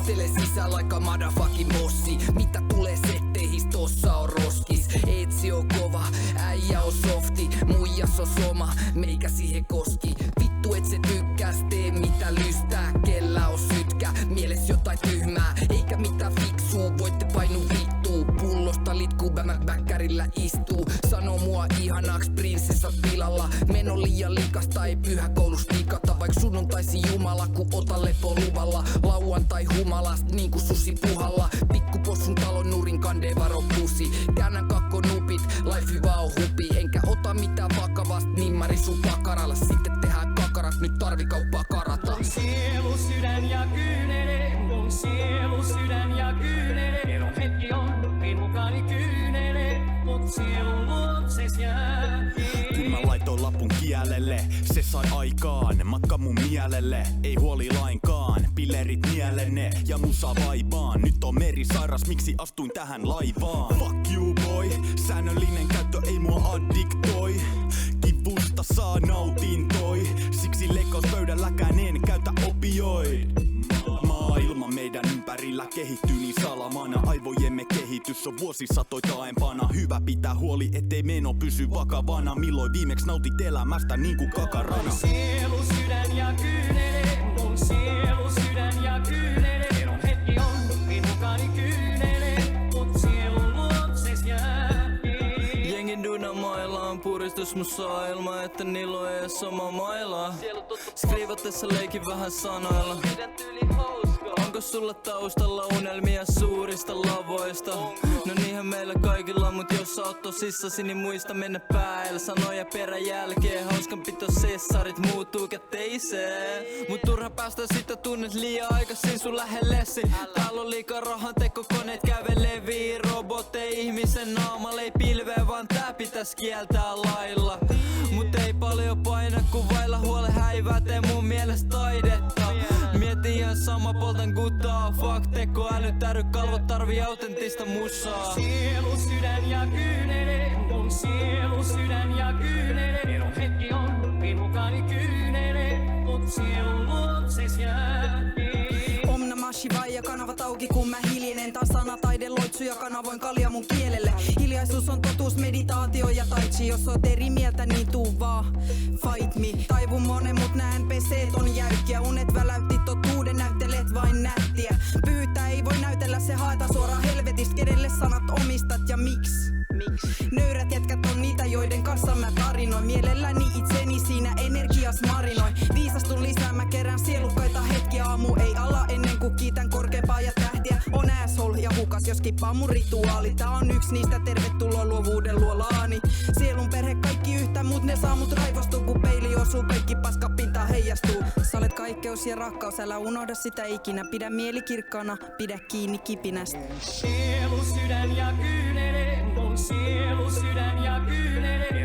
Kattele sisään like a motherfucking bossi. Mitä tulee setteihis, tossa on roskis. Etsi on kova, äijä on softi. Muijas on soma, meikä siihen koski. Vittu et se tykkäs, tee mitä lystää. Kellä on sytkä, mieles jotain tyhmää. Eikä mitään fiksuu, voitte painu vittuu. Pullosta litkuu, bäkkärillä istuu. Sano mua ihanaks, prinsessat pilalla. Meno liian likasta, ei pyhäkoulus pikata. Vaik sunnuntaisi jumala, ku ota lepo luvalla. Lauantai humalast, niinku susi puhalla. Pikkupossun talon nurin kandee varo pusi. Käännän kakko nupit, life hyvä on hupi. Enkä ota mitään vakavast, nimmari sun pakaralla. Sitten tehdään kakarat, nyt tarvikauppaa karata. Mun sielu, sydän ja kyynele. Mun sielu, sydän ja kyynele. Eron hetki on, ei mukani kyynele. Mut sielu luokses jää. Kun mä laitoin lapun kielelle, se sai aikaan matka mun mielelle, ei huoli lainkaan. Pillerit mielenne ja musa vaipaan. Nyt on meri sairas, miksi astuin tähän laivaan? Fuck you boy, säännöllinen käyttö ei mua addiktoi. Kivusta saa nautintoi, siksi leikkauspöydälläkään en käytä opioid. Maailma meidän ympärillä kehittyy niin salamana. Aivojemme kehitys on vuosisatoi taempana. Hyvä pitää huoli, ettei meno pysy vakavana. Milloin viimeksi nautit elämästä niinku kakarana? Mun sielu, sydän ja kyynele. Mun sielu, sydän ja kyynele. Eron hetki on, ei mukani kyynele. Mut sielu luokses jää. Jengin dynamaillaan, puristus mun saa ilman, että niillä on ees oma mailaa. Skriivatessa leikin vähän sanoilla. Onko sulla taustalla unelmia suurista lavoista? No niinhän meillä kaikilla, mut jos sä oot tosissasi, niin muista mennä päällä. Sanoja peräjälkeen, hauskanpito sessarit muuttuu käteiseen. Mut turha päästä sitä tunnet liian aikaisin sun lähellesi. Täällä on liikaa rahan tekokoneet kävelevii. Robottei ihmisen naamalla ei pilveä, vaan tää pitäis kieltää lailla. Mut ei paljon paina, kun vailla huole häivää, tee mun mielestä taidetta. Mieti ihan sama, poltan guttaa. Fuck tekoäly, täry kalvot tarvii autenttista musaa. Sielu, sydän ja kyynele. Mun sielu, sydän ja kyynele. Eron hetki on, ei mukani kyynele. Mut sielu luokses jää. Om Namah Shivaya, kanavat auki kun mä hiljenen. Taas sanataide loitsu ja kanavoin kalja mun kielelle. Hiljaisuus on totuus, meditaatio ja tai chi. Jos oot eri mieltä niin tuu vaan, fight me. Taivun monen mut nää NPCt on jäykkiä. Unet väläytti totuuden, näyttelet vain nättiä. Pyytää ei voi näytellä, se haetaan suoraan helvetistä. Kenelle sanat omistat ja miksi? Nöyrät jätkät on niitä, joiden kanssa mä tarinoin. Mielelläni itseni siinä energias marinoin. Viisastun lisää, mä kerään sielukkaita hetkiä. Aamu ei ala ennen kuin kiitän korkeampaa ja tähtiä. On asshole ja hukas, jos kippaa mun rituaali. Tää on yks niistä, tervetuloa luovuuden luolaani. Sielun perhe kaikki yhtä, mut ne saa mut raivostua. Kun peili osuu, kaikki paskapinta heijastuu. Sä olet kaikkeus ja rakkaus, älä unohda sitä ikinä. Pidä mieli kirkkaana, pidä kiinni kipinästä. Sielu, sydän ja kyynele. Mun sielu, sydän ja kyynele.